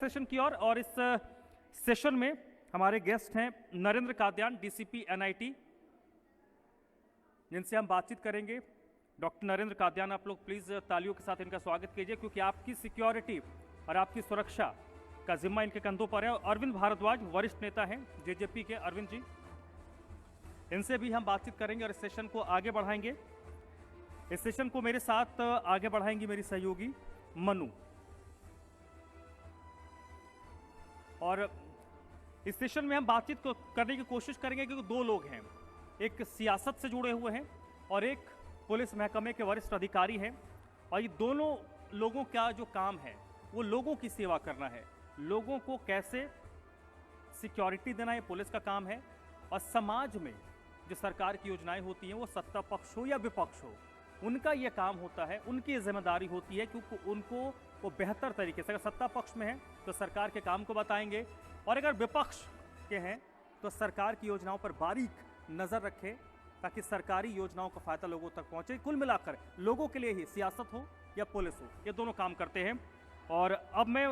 Session की ओर और इस सेशन में हमारे गेस्ट हैं नरेंद्र कादयान, डीसीपी एनआईटी, जिनसे हम बातचीत करेंगे। डॉक्टर नरेंद्र कादयान, आप लोग प्लीज तालियों के साथ इनका स्वागत कीजिए, क्योंकि आपकी सिक्योरिटी और आपकी सुरक्षा का जिम्मा इनके कंधों पर है। अरविंद भारद्वाज वरिष्ठ नेता हैं जेजेपी के। अरविंद जी, इनसे भी हम बातचीत करेंगे और इस सेशन को आगे बढ़ाएंगे। इस सेशन को मेरे साथ आगे बढ़ाएंगी मेरी सहयोगी मनु। और इस सेशन में हम बातचीत करने की कोशिश करेंगे, क्योंकि दो लोग हैं, एक सियासत से जुड़े हुए हैं और एक पुलिस महकमे के वरिष्ठ अधिकारी हैं। और ये दोनों लोगों का जो काम है वो लोगों की सेवा करना है। लोगों को कैसे सिक्योरिटी देना ये पुलिस का काम है, और समाज में जो सरकार की योजनाएं होती हैं, वो सत्ता पक्ष हो या विपक्ष हो, उनका ये काम होता है, उनकी ये जिम्मेदारी होती है, क्योंकि उनको वो बेहतर तरीके से, अगर सत्ता पक्ष में है तो सरकार के काम को बताएंगे, और अगर विपक्ष के हैं तो सरकार की योजनाओं पर बारीक नज़र रखें, ताकि सरकारी योजनाओं का फायदा लोगों तक पहुंचे। कुल मिलाकर लोगों के लिए ही, सियासत हो या पुलिस हो, ये दोनों काम करते हैं। और अब मैं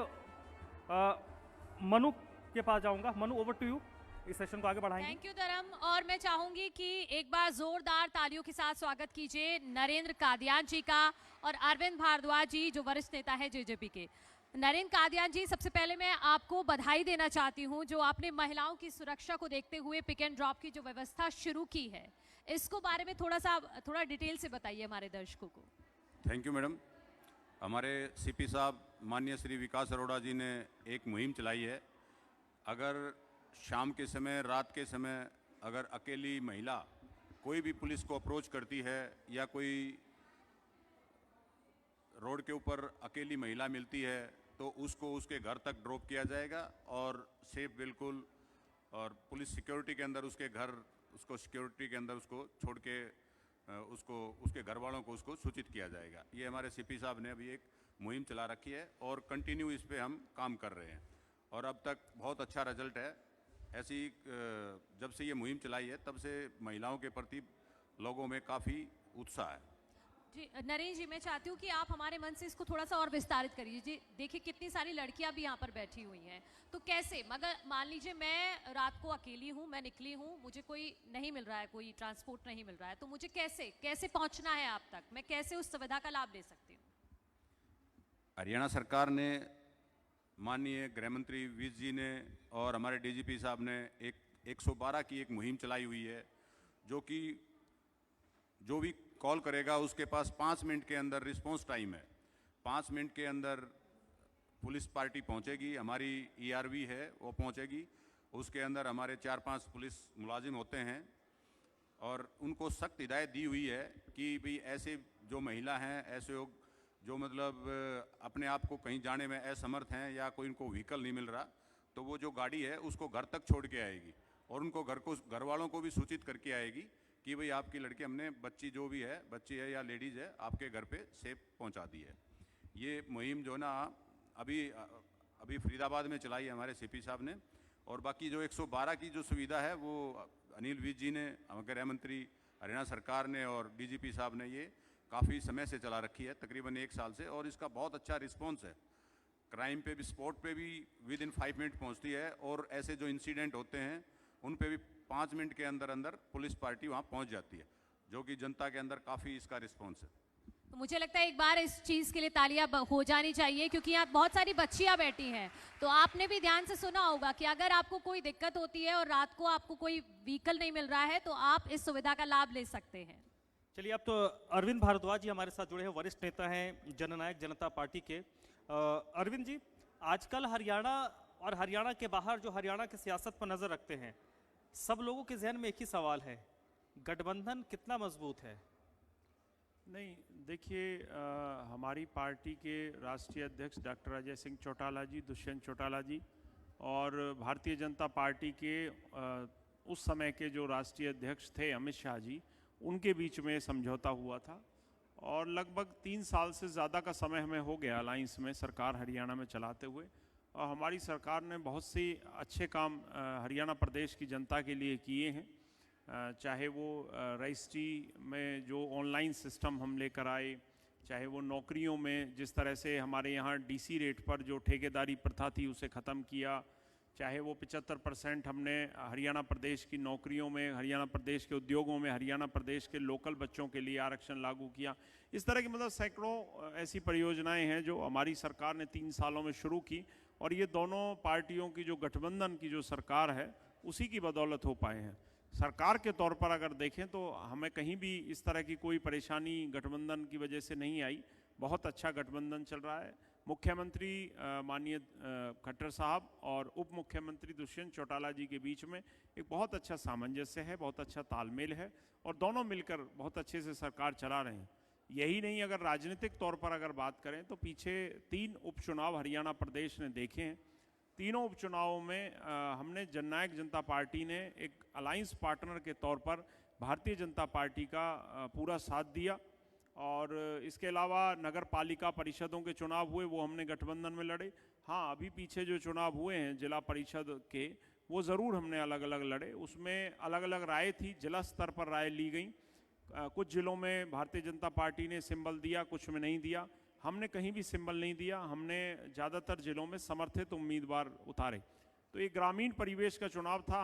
मनु के पास जाऊंगा। मनु, ओवर टू यू, इस सेशन को आगे बढ़ाएंगे। थैंक यू धर्म। और मैं चाहूंगी कि एक बार जोरदार तालियों के साथ स्वागत कीजिए नरेंद्र कादयान जी का और अरविंद भारद्वाज जी, जो वरिष्ठ नेता है जेजेपी के। नरेंद्र कादयान जी, सबसे पहले मैं आपको बधाई देना चाहती हूं, जो आपने महिलाओं की सुरक्षा को देखते हुए पिक एंड ड्रॉप की जो व्यवस्था शुरू की है, इसको बारे में थोड़ा डिटेल से बताइए हमारे दर्शकों को। Thank you madam. हमारे सीपी साहब माननीय श्री विकास अरोड़ा जी ने एक मुहिम चलाई है। अगर शाम के समय, रात के समय अगर अकेली महिला कोई भी पुलिस को अप्रोच करती है, या कोई रोड के ऊपर अकेली महिला मिलती है, तो उसको उसके घर तक ड्रॉप किया जाएगा और सेफ बिल्कुल, और पुलिस सिक्योरिटी के अंदर उसके घर, उसको सिक्योरिटी के अंदर उसको छोड़ के उसको, उसके घर वालों को उसको सूचित किया जाएगा। ये हमारे सीपी साहब ने अभी एक मुहिम चला रखी है और कंटिन्यू इस पे हम काम कर रहे हैं, और अब तक बहुत अच्छा रिजल्ट है। ऐसी जब से ये मुहिम चलाई है, तब से महिलाओं के प्रति लोगों में काफ़ी उत्साह है। जी नरेंद्र जी, मैं चाहती हूँ कि आप हमारे मन से इसको थोड़ा सा और विस्तारित करिए। जी देखिए, कितनी सारी लड़कियां भी यहाँ पर बैठी हुई हैं, तो कैसे, मगर मान लीजिए मैं रात को अकेली हूँ, मैं निकली हूँ, मुझे कोई नहीं मिल रहा है, कोई ट्रांसपोर्ट नहीं मिल रहा है, तो मुझे कैसे पहुँचना है आप तक, मैं कैसे उस सुविधा का लाभ ले सकती हूँ? हरियाणा सरकार ने, माननीय गृह मंत्री विज जी ने और हमारे डीजीपी साहब ने एक 112 की एक मुहिम चलाई हुई है, जो कि जो भी कॉल करेगा उसके पास 5 मिनट के अंदर रिस्पांस टाइम है। 5 मिनट के अंदर पुलिस पार्टी पहुंचेगी, हमारी ईआरवी है वो पहुंचेगी, उसके अंदर हमारे 4-5 पुलिस मुलाजिम होते हैं, और उनको सख्त हिदायत दी हुई है कि भाई ऐसे जो महिला हैं, ऐसे लोग जो मतलब अपने आप को कहीं जाने में असमर्थ हैं, या कोई इनको व्हीकल नहीं मिल रहा, तो वो जो गाड़ी है उसको घर तक छोड़ के आएगी, और उनको घर वालों को भी सूचित करके आएगी कि भाई आपकी लड़की, हमने बच्ची जो भी है, बच्ची है या लेडीज़ है, आपके घर पे सेफ पहुंचा दी है। ये मुहिम जो ना अभी फरीदाबाद में चलाई है हमारे सीपी साहब ने, और बाकी जो 112 की जो सुविधा है वो अनिल विज जी ने, गृह मंत्री हरियाणा सरकार ने और डीजीपी साहब ने ये काफ़ी समय से चला रखी है, तकरीबन 1 साल से, और इसका बहुत अच्छा रिस्पॉन्स है। क्राइम पे भी, स्पॉट पे भी विद इन 5 मिनट पहुंचती है, और ऐसे जो इंसिडेंट होते हैं उन पे भी 5 मिनट के अंदर अंदर पुलिस पार्टी वहाँ पहुँच जाती है, जो कि जनता के अंदर काफ़ी इसका रिस्पॉन्स है। तो मुझे लगता है एक बार इस चीज़ के लिए तालियां हो जानी चाहिए, क्योंकि यहाँ बहुत सारी बच्चियां बैठी हैं, तो आपने भी ध्यान से सुना होगा कि अगर आपको कोई दिक्कत होती है और रात को आपको कोई व्हीकल नहीं मिल रहा है, तो आप इस सुविधा का लाभ ले सकते हैं। चलिए, अब तो अरविंद भारद्वाज जी हमारे साथ जुड़े हैं, वरिष्ठ नेता हैं जननायक जनता पार्टी के। अरविंद जी, आजकल हरियाणा और हरियाणा के बाहर जो हरियाणा की सियासत पर नजर रखते हैं, सब लोगों के जहन में एक ही सवाल है, गठबंधन कितना मजबूत है? नहीं, देखिए, हमारी पार्टी के राष्ट्रीय अध्यक्ष डॉक्टर अजय सिंह चौटाला जी, दुष्यंत चौटाला जी, और भारतीय जनता पार्टी के उस समय के जो राष्ट्रीय अध्यक्ष थे अमित शाह जी, उनके बीच में समझौता हुआ था, और लगभग 3 साल से ज़्यादा का समय हमें हो गया अलायंस में सरकार हरियाणा में चलाते हुए, और हमारी सरकार ने बहुत सी अच्छे काम हरियाणा प्रदेश की जनता के लिए किए हैं। चाहे वो रजिस्ट्री में जो ऑनलाइन सिस्टम हम लेकर आए, चाहे वो नौकरियों में जिस तरह से हमारे यहाँ डीसी रेट पर जो ठेकेदारी प्रथा थी उसे ख़त्म किया, चाहे वो 75% हमने हरियाणा प्रदेश की नौकरियों में, हरियाणा प्रदेश के उद्योगों में, हरियाणा प्रदेश के लोकल बच्चों के लिए आरक्षण लागू किया। इस तरह की मतलब सैकड़ों ऐसी परियोजनाएं हैं जो हमारी सरकार ने 3 सालों में शुरू की, और ये दोनों पार्टियों की जो गठबंधन की जो सरकार है उसी की बदौलत हो पाए हैं। सरकार के तौर पर अगर देखें तो हमें कहीं भी इस तरह की कोई परेशानी गठबंधन की वजह से नहीं आई। बहुत अच्छा गठबंधन चल रहा है। मुख्यमंत्री माननीय खट्टर साहब और उप मुख्यमंत्री दुष्यंत चौटाला जी के बीच में एक बहुत अच्छा सामंजस्य है, बहुत अच्छा तालमेल है, और दोनों मिलकर बहुत अच्छे से सरकार चला रहे हैं। यही नहीं, अगर राजनीतिक तौर पर अगर बात करें तो पीछे 3 उपचुनाव हरियाणा प्रदेश ने देखे हैं। तीनों उपचुनावों में हमने जननायक जनता पार्टी ने एक अलायंस पार्टनर के तौर पर भारतीय जनता पार्टी का पूरा साथ दिया, और इसके अलावा नगर पालिका परिषदों के चुनाव हुए वो हमने गठबंधन में लड़े। हाँ, अभी पीछे जो चुनाव हुए हैं जिला परिषद के, वो ज़रूर हमने अलग अलग लड़े। उसमें अलग अलग राय थी, जिला स्तर पर राय ली गई। कुछ जिलों में भारतीय जनता पार्टी ने सिंबल दिया, कुछ में नहीं दिया। हमने कहीं भी सिंबल नहीं दिया, हमने ज़्यादातर जिलों में समर्थित उम्मीदवार उतारे। तो ये ग्रामीण परिवेश का चुनाव था।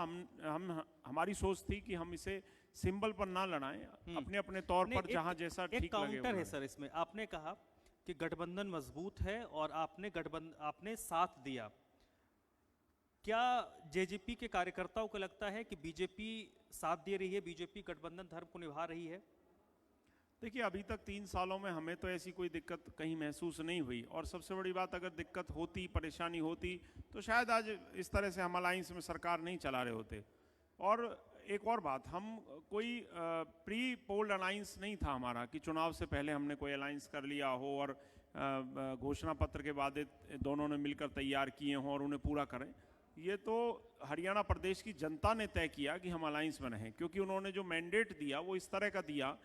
हमारी सोच थी कि हम इसे सिंबल पर ना लड़ाएं, अपने अपने तौर पर जहां जैसा ठीक लगे। एक काउंटर है सर इसमें, आपने कहा कि गठबंधन मजबूत है और आपने साथ दिया। क्या जेजेपी के कार्यकर्ताओं को लगता है कि बीजेपी साथ दे रही है, बीजेपी गठबंधन धर्म को निभा रही है? देखिए, अभी तक 3 सालों में हमें तो ऐसी कोई दिक्कत कहीं महसूस नहीं हुई, और सबसे बड़ी बात, अगर दिक्कत होती, परेशानी होती, तो शायद आज इस तरह से हम अलायंस में सरकार नहीं चला रहे होते। और एक और बात, हम कोई प्री पोल्ड अलायंस नहीं था हमारा कि चुनाव से पहले हमने कोई अलायंस कर लिया हो और घोषणा पत्र के बाद दोनों ने मिलकर तैयार किए हों और उन्हें पूरा करें। ये तो हरियाणा प्रदेश की जनता ने तय किया कि हम अलायंस में रहें, क्योंकि उन्होंने जो मैंडेट दिया वो इस तरह का दिया।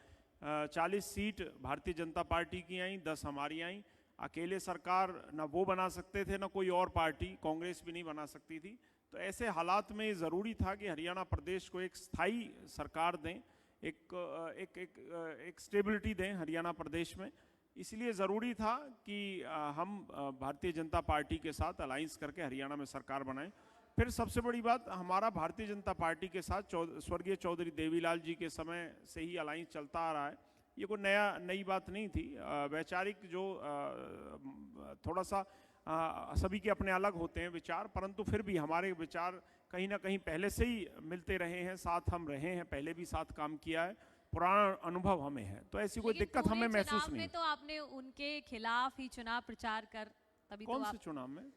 40 सीट भारतीय जनता पार्टी की आई, 10 हमारी आई। अकेले सरकार ना वो बना सकते थे, ना कोई और पार्टी, कांग्रेस भी नहीं बना सकती थी। तो ऐसे हालात में ज़रूरी था कि हरियाणा प्रदेश को एक स्थायी सरकार दें, एक स्टेबिलिटी दें हरियाणा प्रदेश में। इसलिए ज़रूरी था कि हम भारतीय जनता पार्टी के साथ अलायंस करके हरियाणा में सरकार बनाएं। फिर सबसे बड़ी बात, हमारा भारतीय जनता पार्टी के साथ स्वर्गीय चौधरी देवीलाल जी के समय से ही अलायंस चलता आ रहा है। ये कोई नई बात नहीं थी। वैचारिक जो थोड़ा सा सभी के अपने अलग होते हैं विचार, परंतु फिर भी हमारे विचार कहीं ना कहीं पहले से ही मिलते रहे हैं, साथ हम रहे हैं, पहले भी साथ काम किया है, पुराना अनुभव हमें है, तो ऐसी कोई दिक्कत हमें महसूस नहीं। तो आपने उनके खिलाफ ही चुनाव प्रचार कर, तभी कौन से चुनाव में?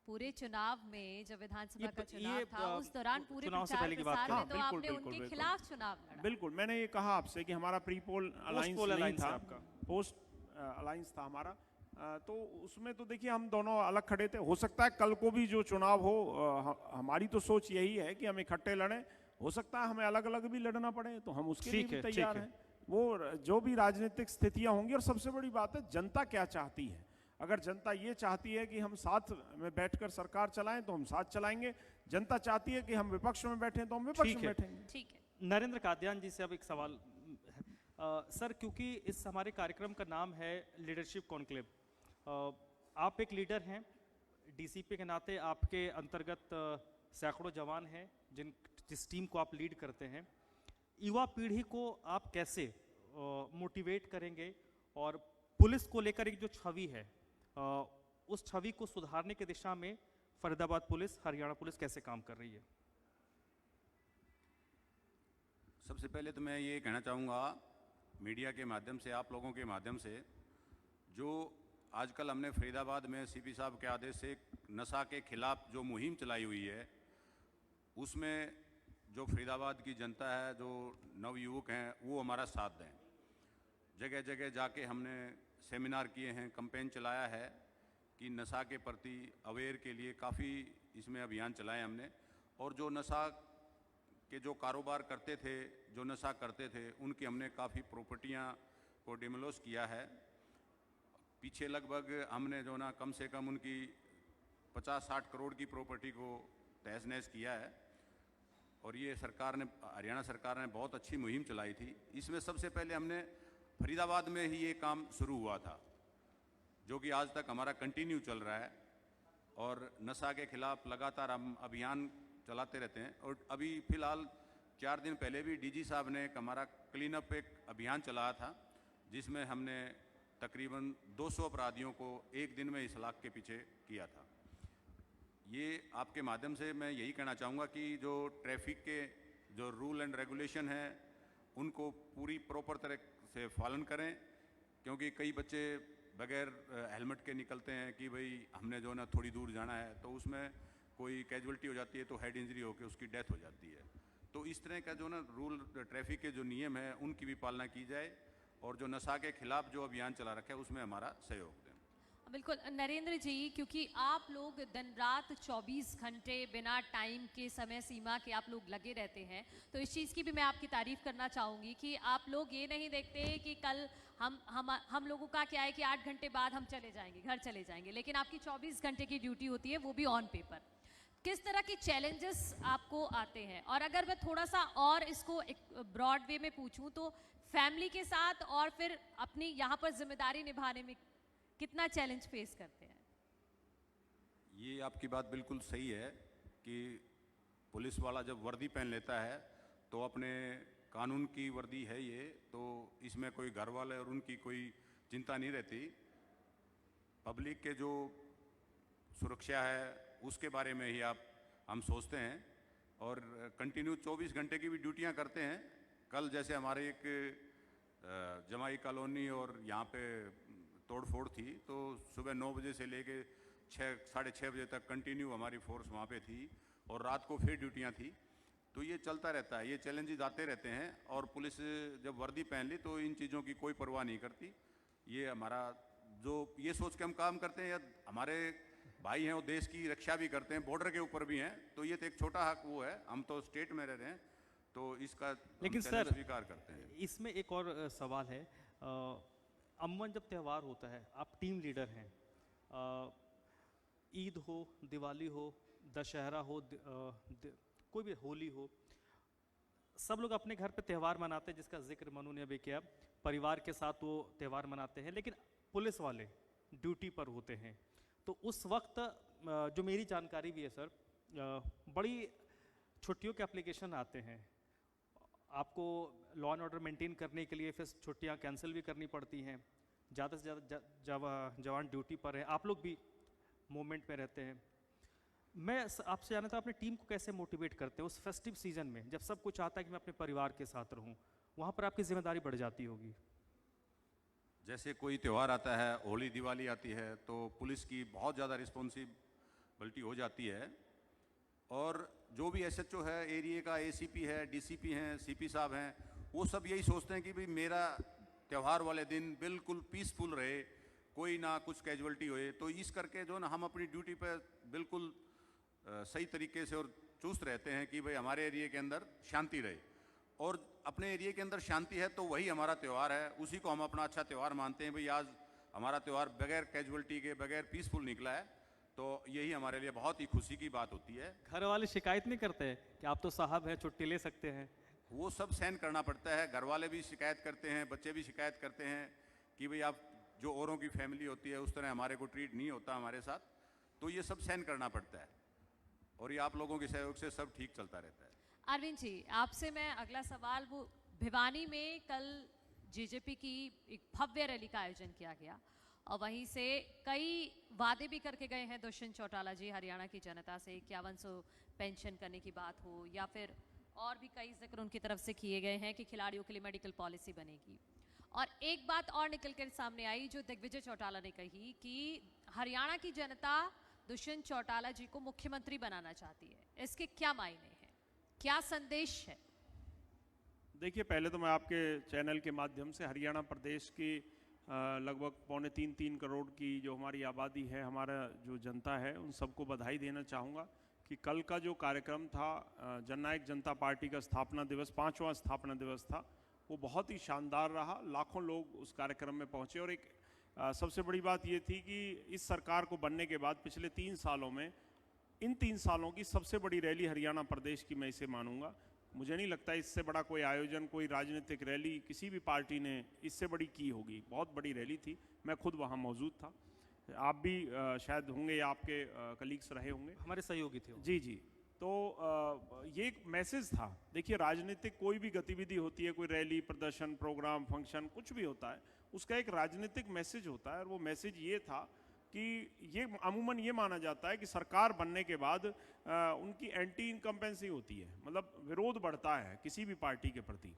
पूरे चुनाव में जब विधानसभा का चुनाव था उस दौरान पूरे प्रचार प्रसार में तो आपने उनके खिलाफ चुनाव लड़ा। बिल्कुल, मैंने ये कहा आपसे कि हमारा प्री पोल अलायंस नहीं था, पोस्ट अलायंस था हमारा। तो उसमें तो देखिए हम दोनों अलग खड़े थे। हो सकता है कल को भी जो चुनाव हो, हमारी तो सोच यही है कि हम इकट्ठे लड़ें। हो सकता है हमें अलग अलग भी लड़ना पड़े, तो हम उसके लिए भी तैयार हैं। वो जो भी राजनीतिक स्थितियां होंगी, और सबसे बड़ी बात है जनता क्या चाहती है। अगर जनता ये चाहती है कि हम साथ में बैठकर सरकार चलाएं तो हम साथ चलाएंगे। जनता चाहती है कि हम विपक्ष में बैठें तो हम विपक्ष में बैठेंगे। ठीक है। नरेंद्र कादियान जी से अब एक सवाल सर, क्योंकि इस हमारे कार्यक्रम का नाम है लीडरशिप कॉन्क्लेव, आप एक लीडर हैं, डीसीपी के नाते आपके अंतर्गत सैकड़ों जवान हैं जिस टीम को आप लीड करते हैं। युवा पीढ़ी को आप कैसे मोटिवेट करेंगे, और पुलिस को लेकर एक जो छवि है उस छवि को सुधारने की दिशा में फरीदाबाद पुलिस, हरियाणा पुलिस कैसे काम कर रही है? सबसे पहले तो मैं ये कहना चाहूँगा मीडिया के माध्यम से, आप लोगों के माध्यम से, जो आजकल हमने फरीदाबाद में सीपी साहब के आदेश से नशा के खिलाफ जो मुहिम चलाई हुई है, उसमें जो फरीदाबाद की जनता है, जो नवयुवक हैं, वो हमारा साथ दें। जगह जगह जाके हमने सेमिनार किए हैं, कैंपेन चलाया है कि नशा के प्रति अवेयर के लिए काफ़ी इसमें अभियान चलाए हमने। और जो नशा के जो कारोबार करते थे, जो नशा करते थे, उनकी हमने काफ़ी प्रॉपर्टियां को डिमोलिश किया है। पीछे लगभग हमने जो ना कम से कम उनकी 50-60 करोड़ की प्रॉपर्टी को तहस नहस किया है। और ये सरकार ने, हरियाणा सरकार ने बहुत अच्छी मुहिम चलाई थी। इसमें सबसे पहले हमने फरीदाबाद में ही ये काम शुरू हुआ था, जो कि आज तक हमारा कंटिन्यू चल रहा है। और नशा के खिलाफ लगातार हम अभियान चलाते रहते हैं। और अभी फ़िलहाल 4 दिन पहले भी डीजी साहब ने एक हमारा क्लीन अप एक अभियान चलाया था, जिसमें हमने तकरीबन 200 अपराधियों को एक दिन में इस्लाह के पीछे किया था। ये आपके माध्यम से मैं यही कहना चाहूँगा कि जो ट्रैफिक के जो रूल एंड रेगुलेशन हैं उनको पूरी प्रॉपर तरह से पालन करें, क्योंकि कई बच्चे बगैर हेलमेट के निकलते हैं कि भाई हमने जो ना थोड़ी दूर जाना है, तो उसमें कोई कैजुअल्टी हो जाती है तो हेड इंजरी होकर उसकी डेथ हो जाती है। तो इस तरह का जो ना रूल ट्रैफिक के जो नियम है उनकी भी पालना की जाए, और जो नशा के खिलाफ जो अभियान चला रखा है उसमें हमारा सहयोग दें। बिल्कुल नरेंद्र जी, क्योंकि आप लोग दिन रात 24 घंटे बिना टाइम के समय सीमा के आप लोग लगे रहते हैं, तो इस चीज़ की भी मैं आपकी तारीफ करना चाहूँगी कि आप लोग ये नहीं देखते कि कल हम लोगों का क्या है कि 8 घंटे बाद हम चले जाएंगे, घर चले जाएंगे, लेकिन आपकी 24 घंटे की ड्यूटी होती है, वो भी ऑन पेपर। किस तरह के चैलेंजेस आपको आते हैं? और अगर मैं थोड़ा सा और इसको एक ब्रॉड वे में पूछूं तो फैमिली के साथ और फिर अपनी यहाँ पर जिम्मेदारी निभाने में कितना चैलेंज फेस करते हैं? ये आपकी बात बिल्कुल सही है कि पुलिस वाला जब वर्दी पहन लेता है तो अपने कानून की वर्दी है ये, तो इसमें कोई घर वाले और उनकी कोई चिंता नहीं रहती। पब्लिक के जो सुरक्षा है उसके बारे में ही हम सोचते हैं, और कंटिन्यू 24 घंटे की भी ड्यूटियां करते हैं। कल जैसे हमारे एक जमाई कॉलोनी और यहाँ पे तोड़फोड़ थी, तो सुबह 9 बजे से लेके 6-6:30 बजे तक कंटिन्यू हमारी फोर्स वहाँ पे थी, और रात को फिर ड्यूटियाँ थी। तो ये चलता रहता है, ये चैलेंजेस आते रहते हैं। और पुलिस जब वर्दी पहन ली तो इन चीज़ों की कोई परवाह नहीं करती। ये हमारा जो ये सोच के हम काम करते हैं, या हमारे भाई हैं वो देश की रक्षा भी करते हैं, बॉर्डर के ऊपर भी हैं, तो ये तो एक छोटा हक वो है, हम तो स्टेट में रह रहे हैं, तो इसका लेकिन चैलेंज सर स्वीकार करते हैं। इसमें एक और सवाल है। अमन जब त्यौहार होता है, आप टीम लीडर हैं, ईद हो, दिवाली हो, दशहरा हो, कोई भी होली हो, सब लोग अपने घर पे त्यौहार मनाते हैं, जिसका जिक्र मनु ने अभी किया। परिवार के साथ वो त्यौहार मनाते हैं, लेकिन पुलिस वाले ड्यूटी पर होते हैं, तो उस वक्त जो मेरी जानकारी भी है सर, बड़ी छुट्टियों के एप्लीकेशन आते हैं। आपको लॉ एंड ऑर्डर मेंटेन करने के लिए फिर छुट्टियां कैंसिल भी करनी पड़ती हैं। ज़्यादा से ज़्यादा जवान ड्यूटी पर हैं, आप लोग भी मूवमेंट में रहते हैं। मैं आपसे जानना था, अपनी टीम को कैसे मोटिवेट करते हैं उस फेस्टिव सीजन में, जब सब कुछ आता है कि मैं अपने परिवार के साथ रहूं, वहाँ पर आपकी जिम्मेदारी बढ़ जाती होगी। जैसे कोई त्यौहार आता है, होली दिवाली आती है, तो पुलिस की बहुत ज़्यादा रिस्पॉन्सिबिलिटी हो जाती है। और जो भी एसएचओ है एरिया का, एसीपी है, डीसीपी हैं, सीपी साहब हैं, वो सब यही सोचते हैं कि भाई मेरा त्यौहार वाले दिन बिल्कुल पीसफुल रहे, कोई ना कुछ कैजुअल्टी होए। तो इस करके जो ना हम अपनी ड्यूटी पर बिल्कुल सही तरीके से और चुस्त रहते हैं कि भाई हमारे एरिया के अंदर शांति रहे। और अपने एरिया के अंदर शांति है तो वही हमारा त्यौहार है, उसी को हम अपना अच्छा त्यौहार मानते हैं। भाई आज हमारा त्यौहार बगैर कैजुअल्टी के, बगैर पीसफुल निकला है, तो यही हमारे लिए बहुत ही खुशी की बात होती है। घर वाले शिकायत नहीं करते हैं कि आप तो साहब हैं, छुट्टी ले सकते हैं? वो सब सहन करना पड़ता है। घर वाले भी शिकायत करते हैं, बच्चे भी शिकायत करते हैं कि भाई आप जो औरों की फैमिली होती है उस तरह हमारे को ट्रीट नहीं होता हमारे साथ, तो ये सब सहन करना पड़ता है, और ये आप लोगों के सहयोग से सब ठीक चलता रहता है। अरविंद जी, आपसे मैं अगला सवाल, वो भिवानी में कल जेजेपी की एक भव्य रैली का आयोजन किया गया, और वहीं से कई वादे भी करके गए हैं दुष्यंत चौटाला जी हरियाणा की जनता से। 5100 पेंशन करने की बात हो, या फिर और भी कई जिक्र उनकी तरफ से किए गए हैं कि खिलाड़ियों के लिए मेडिकल पॉलिसी बनेगी। और एक बात और निकल कर सामने आई जो दिग्विजय चौटाला ने कही कि हरियाणा की जनता दुष्यंत चौटाला जी को मुख्यमंत्री बनाना चाहती है। इसके क्या मायने हैं, क्या संदेश है? देखिए, पहले तो मैं आपके चैनल के माध्यम से हरियाणा प्रदेश की लगभग 2.25-3 करोड़ की जो हमारी आबादी है, हमारा जो जनता है, उन सबको बधाई देना चाहूँगा कि कल का जो कार्यक्रम था, जननायक जनता पार्टी का स्थापना दिवस, 5वां स्थापना दिवस था, वो बहुत ही शानदार रहा। लाखों लोग उस कार्यक्रम में पहुँचे, और एक सबसे बड़ी बात ये थी कि इस सरकार को बनने के बाद पिछले 3 सालों में, इन 3 सालों की सबसे बड़ी रैली हरियाणा प्रदेश की मैं इसे मानूंगा। मुझे नहीं लगता इससे बड़ा कोई आयोजन, कोई राजनीतिक रैली किसी भी पार्टी ने इससे बड़ी की होगी। बहुत बड़ी रैली थी, मैं खुद वहाँ मौजूद था, आप भी शायद होंगे या आपके कलीग्स रहे होंगे, हमारे सहयोगी थे वो। जी जी। तो ये एक मैसेज था। देखिए, राजनीतिक कोई भी गतिविधि होती है, कोई रैली, प्रदर्शन, प्रोग्राम, फंक्शन, कुछ भी होता है, उसका एक राजनीतिक मैसेज होता है। और वो मैसेज ये था कि ये अमूमन ये माना जाता है कि सरकार बनने के बाद उनकी एंटी इनकम्पेंसी होती है, मतलब विरोध बढ़ता है किसी भी पार्टी के प्रति,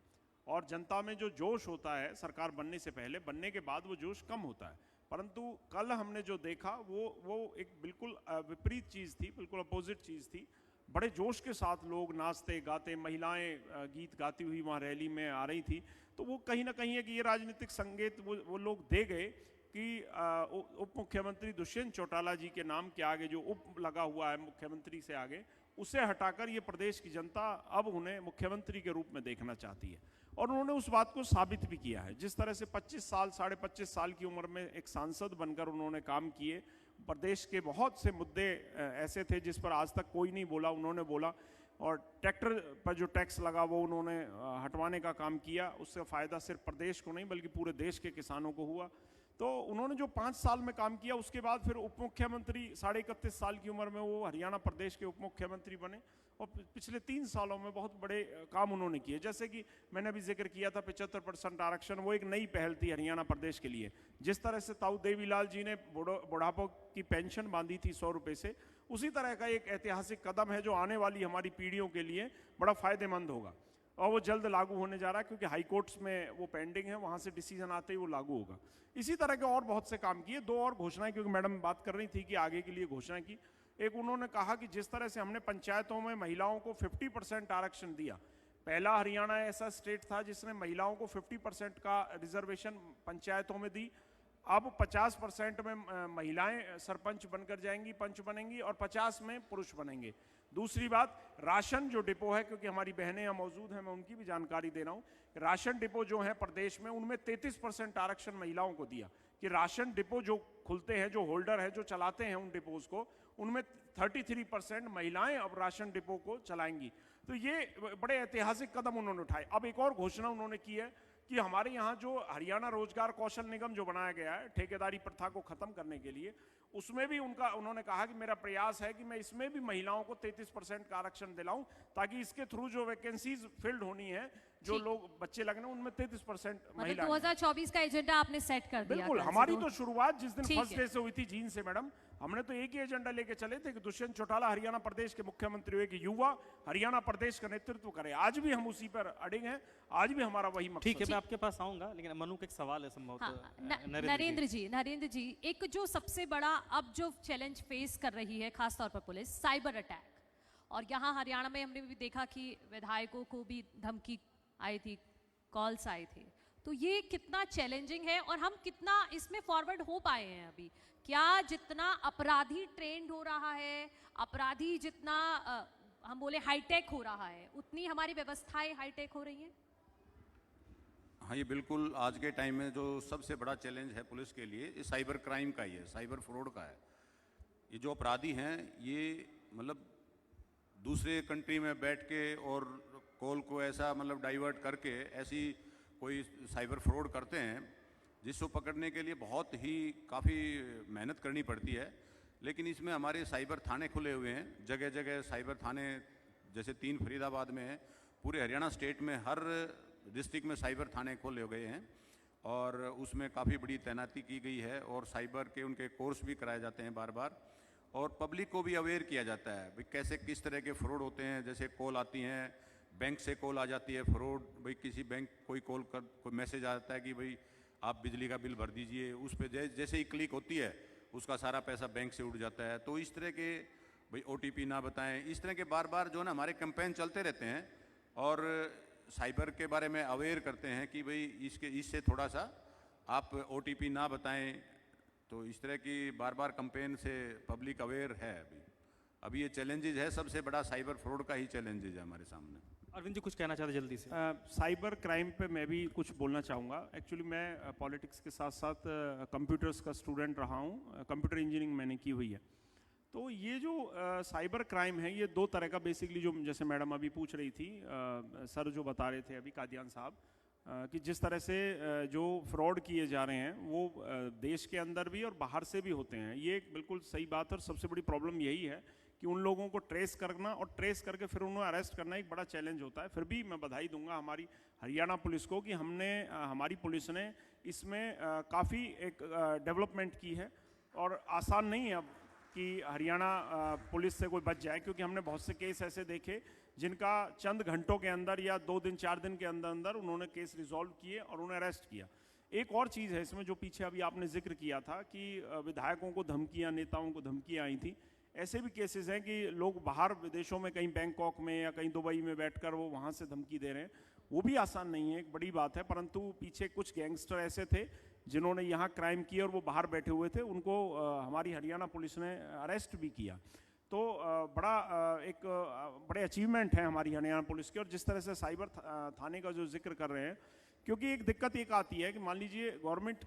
और जनता में जो जोश होता है सरकार बनने से पहले, बनने के बाद वो जोश कम होता है। परंतु कल हमने जो देखा वो एक बिल्कुल विपरीत चीज़ थी, बिल्कुल अपोजिट चीज़ थी। बड़े जोश के साथ लोग नाचते गाते, महिलाएं गीत गाती हुई वहाँ रैली में आ रही थी। तो वो कहीं ना कहीं है कि ये राजनीतिक संकेत वो लोग दे गए कि उप मुख्यमंत्री दुष्यंत चौटाला जी के नाम के आगे जो उप लगा हुआ है मुख्यमंत्री से आगे, उसे हटाकर ये प्रदेश की जनता अब उन्हें मुख्यमंत्री के रूप में देखना चाहती है। और उन्होंने उस बात को साबित भी किया है। जिस तरह से 25 साल, 25.5 साल की उम्र में एक सांसद बनकर उन्होंने काम किए, प्रदेश के बहुत से मुद्दे ऐसे थे जिस पर आज तक कोई नहीं बोला, उन्होंने बोला। और ट्रैक्टर पर जो टैक्स लगा वो उन्होंने हटवाने का काम किया। उससे फ़ायदा सिर्फ प्रदेश को नहीं बल्कि पूरे देश के किसानों को हुआ। तो उन्होंने जो 5 साल में काम किया, उसके बाद फिर उप मुख्यमंत्री 31.5 साल की उम्र में वो हरियाणा प्रदेश के उप मुख्यमंत्री बने। और पिछले 3 सालों में बहुत बड़े काम उन्होंने किए। जैसे कि मैंने अभी जिक्र किया था 75% आरक्षण, वो एक नई पहल थी हरियाणा प्रदेश के लिए। जिस तरह से ताऊ देवीलाल जी ने बुढ़ापा की पेंशन बांधी थी 100 रुपये से, उसी तरह का एक ऐतिहासिक कदम है जो आने वाली हमारी पीढ़ियों के लिए बड़ा फायदेमंद होगा। और वो जल्द लागू होने जा रहा है, क्योंकि हाई कोर्ट्स में वो पेंडिंग है, वहाँ से डिसीजन आते ही वो लागू होगा। इसी तरह के और बहुत से काम किए। 2 और घोषणाएं, क्योंकि मैडम बात कर रही थी कि आगे के लिए घोषणा की। एक उन्होंने कहा कि जिस तरह से हमने पंचायतों में महिलाओं को 50% आरक्षण दिया, पहला हरियाणा ऐसा स्टेट था जिसने महिलाओं को 50% का रिजर्वेशन पंचायतों में दी। अब 50% में महिलाएं सरपंच बनकर जाएंगी, पंच बनेंगी, और 50 में पुरुष बनेंगे। दूसरी बात, राशन जो डिपो है, क्योंकि हमारी बहनें यहाँ मौजूद हैं, मैं उनकी भी जानकारी दे रहा हूँ। राशन डिपो जो है प्रदेश में, उनमें 33% आरक्षण महिलाओं को दिया कि राशन डिपो जो खुलते हैं, जो होल्डर है, जो चलाते हैं उन डिपोज को, उनमें 33% महिलाएं अब राशन डिपो को चलाएंगी। तो ये बड़े ऐतिहासिक कदम उन्होंने उठाए। अब एक और घोषणा उन्होंने की है कि हमारे यहाँ जो हरियाणा रोजगार कौशल निगम जो बनाया गया है ठेकेदारी प्रथा को खत्म करने के लिए, उसमें भी उन्होंने कहा कि मेरा प्रयास है कि मैं इसमें भी महिलाओं को 33% का आरक्षण दिलाऊं, ताकि इसके थ्रू जो वैकेंसीज फिल्ड होनी है, जो लोग बच्चे लगने, उनमें 33% महिला। 2024 का एजेंडा आपने सेट कर दिया। बिल्कुल, हमारी तो शुरुआत जिस दिन ठीक फर्स्ट है। डे से हुई थी जीन से मैडम, हमने तो एक ही एजेंडा लेके चले थे कि दुष्यंत चौटाला हरियाणा प्रदेश के मुख्यमंत्री हुए कि युवा हरियाणा प्रदेश का नेतृत्व करे। आज भी हम उसी पर अड़े हैं, आज भी हमारा वही मकसद ठीक है, मैं आपके पास आऊंगा, लेकिन मनु का एक सवाल है संभवतः। नरेंद्र जी, एक जो सबसे बड़ा अब जो चैलेंज फेस कर रही है खासतौर पर पुलिस, साइबर अटैक। और यहाँ हरियाणा में हमने भी देखा कि विधायकों को भी धमकी आई थी, कॉल्स आए थे। तो ये कितना चैलेंजिंग है और हम कितना इसमें फॉरवर्ड हो पाए हैं अभी? क्या जितना अपराधी ट्रेंड हो रहा है, अपराधी जितना हम बोले हाईटेक हो रहा है, उतनी हमारी व्यवस्थाएं हाईटेक हो रही हैं? हाँ, ये बिल्कुल आज के टाइम में जो सबसे बड़ा चैलेंज है पुलिस के लिए, ये साइबर क्राइम का ही है, साइबर फ्रॉड का है। ये जो अपराधी हैं, ये मतलब दूसरे कंट्री में बैठ के और कॉल को ऐसा मतलब डाइवर्ट करके ऐसी कोई साइबर फ्रॉड करते हैं जिसको पकड़ने के लिए बहुत ही काफ़ी मेहनत करनी पड़ती है। लेकिन इसमें हमारे साइबर थाने खुले हुए हैं, जगह जगह साइबर थाने, जैसे 3 फरीदाबाद में है, पूरे हरियाणा स्टेट में हर डिस्ट्रिक्ट में साइबर थाने खोले गए हैं और उसमें काफ़ी बड़ी तैनाती की गई है और साइबर के उनके कोर्स भी कराए जाते हैं बार बार, और पब्लिक को भी अवेयर किया जाता है भाई कैसे किस तरह के फ्रॉड होते हैं। जैसे कॉल आती हैं, बैंक से कॉल आ जाती है फ्रॉड, भाई किसी बैंक कोई कोई मैसेज आता है कि भाई आप बिजली का बिल भर दीजिए, उस पर जैसे ही क्लिक होती है उसका सारा पैसा बैंक से उड़ जाता है। तो इस तरह के भाई OTP ना बताएं, इस तरह के बार बार जो है ना हमारे कैंपेन चलते रहते हैं और साइबर के बारे में अवेयर करते हैं कि भाई इससे थोड़ा सा आप OTP ना बताएं। तो इस तरह की बार बार कैंपेन से पब्लिक अवेयर है। अभी ये चैलेंजेज है, सबसे बड़ा साइबर फ्रॉड का ही चैलेंजेज है हमारे सामने। अरविंद जी कुछ कहना चाहते जल्दी से? साइबर क्राइम पे मैं भी कुछ बोलना चाहूँगा। एक्चुअली मैं पॉलिटिक्स के साथ साथ कंप्यूटर्स का स्टूडेंट रहा हूँ, कंप्यूटर इंजीनियरिंग मैंने की हुई है। तो ये जो साइबर क्राइम है, ये दो तरह का बेसिकली, जो जैसे मैडम अभी पूछ रही थी, सर जो बता रहे थे अभी कादियान साहब, कि जिस तरह से जो फ्रॉड किए जा रहे हैं वो देश के अंदर भी और बाहर से भी होते हैं। ये एक बिल्कुल सही बात है और सबसे बड़ी प्रॉब्लम यही है कि उन लोगों को ट्रेस करना और ट्रेस करके फिर उन्हें अरेस्ट करना एक बड़ा चैलेंज होता है। फिर भी मैं बधाई दूंगा हमारी हरियाणा पुलिस को कि हमारी पुलिस ने इसमें काफ़ी एक डेवलपमेंट की है। और आसान नहीं है अब कि हरियाणा पुलिस से कोई बच जाए, क्योंकि हमने बहुत से केस ऐसे देखे जिनका चंद घंटों के अंदर या 2 दिन 4 दिन के अंदर अंदर उन्होंने केस रिजॉल्व किए और उन्हें अरेस्ट किया। एक और चीज़ है इसमें जो पीछे अभी आपने जिक्र किया था कि विधायकों को धमकियां, नेताओं को धमकियां आई थी। ऐसे भी केसेस हैं कि लोग बाहर विदेशों में, कहीं बैंकॉक में या कहीं दुबई में बैठकर वो वहाँ से धमकी दे रहे हैं। वो भी आसान नहीं है, एक बड़ी बात है। परंतु पीछे कुछ गैंगस्टर ऐसे थे जिन्होंने यहाँ क्राइम किए और वो बाहर बैठे हुए थे, उनको हमारी हरियाणा पुलिस ने अरेस्ट भी किया। तो बड़े अचीवमेंट है हमारी हरियाणा पुलिस के। और जिस तरह से साइबर थाने का जो जिक्र कर रहे हैं, क्योंकि एक दिक्कत एक आती है कि मान लीजिए गवर्नमेंट,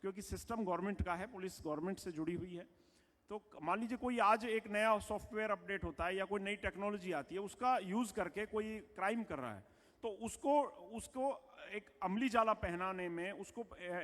क्योंकि सिस्टम गवर्नमेंट का है, पुलिस गवर्नमेंट से जुड़ी हुई है, तो मान लीजिए कोई आज एक नया सॉफ्टवेयर अपडेट होता है या कोई नई टेक्नोलॉजी आती है, उसका यूज़ करके कोई क्राइम कर रहा है, तो उसको एक अमली जाला पहनाने में, उसको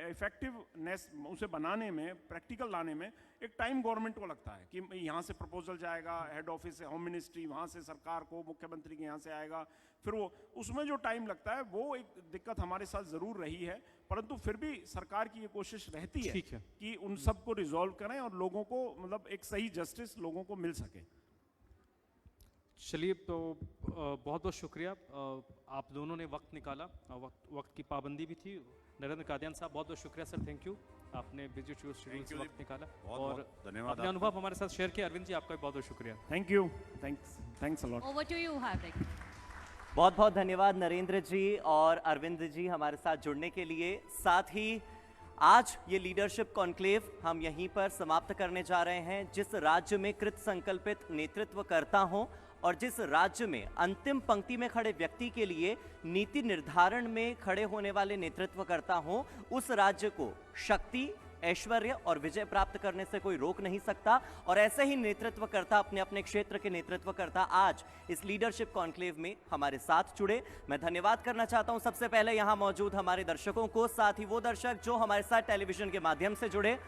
इफेक्टिवनेस उसे बनाने में, प्रैक्टिकल लाने में एक टाइम गवर्नमेंट को लगता है कि यहाँ से प्रपोजल जाएगा हेड ऑफिस से, होम मिनिस्ट्री, वहाँ से सरकार को, मुख्यमंत्री के यहाँ से आएगा, फिर वो उसमें जो टाइम लगता है वो एक दिक्कत हमारे साथ ज़रूर रही है। परंतु फिर भी सरकार की ये कोशिश रहती है कि उन सब को रिजॉल्व करें और लोगों को, मतलब एक सही जस्टिस लोगों को मिल सके। चलिए, तो बहुत बहुत शुक्रिया, आप दोनों ने वक्त निकाला, वक्त की पाबंदी भी थी। नरेंद्र कादियान साहब, बहुत बहुत शुक्रिया सर, थैंक यू, आपने बिजी शेड्यूल से वक्त निकाला और धन्यवाद, अपने अनुभव हमारे साथ शेयर किया। अरविंद जी, आपका भी बहुत बहुत शुक्रिया। Thank you, thanks a lot. Over to you Hardik. बहुत बहुत धन्यवाद नरेंद्र जी और अरविंद जी हमारे साथ जुड़ने के लिए। साथ ही आज ये लीडरशिप कॉन्क्लेव हम यहीं पर समाप्त करने जा रहे हैं। जिस राज्य में कृत संकल्पित नेतृत्व करता हों और जिस राज्य में अंतिम पंक्ति में खड़े व्यक्ति के लिए नीति निर्धारण में खड़े होने वाले नेतृत्व करता हों, उस राज्य को शक्ति, ऐश्वर्य और विजय प्राप्त करने से कोई रोक नहीं सकता। और ऐसे ही नेतृत्वकर्ता अपने अपने क्षेत्र के नेतृत्वकर्ता आज इस लीडरशिप कॉन्क्लेव में हमारे साथ जुड़े। मैं धन्यवाद करना चाहता हूं सबसे पहले यहां मौजूद हमारे दर्शकों को, साथ ही वो दर्शक जो हमारे साथ टेलीविजन के माध्यम से जुड़े।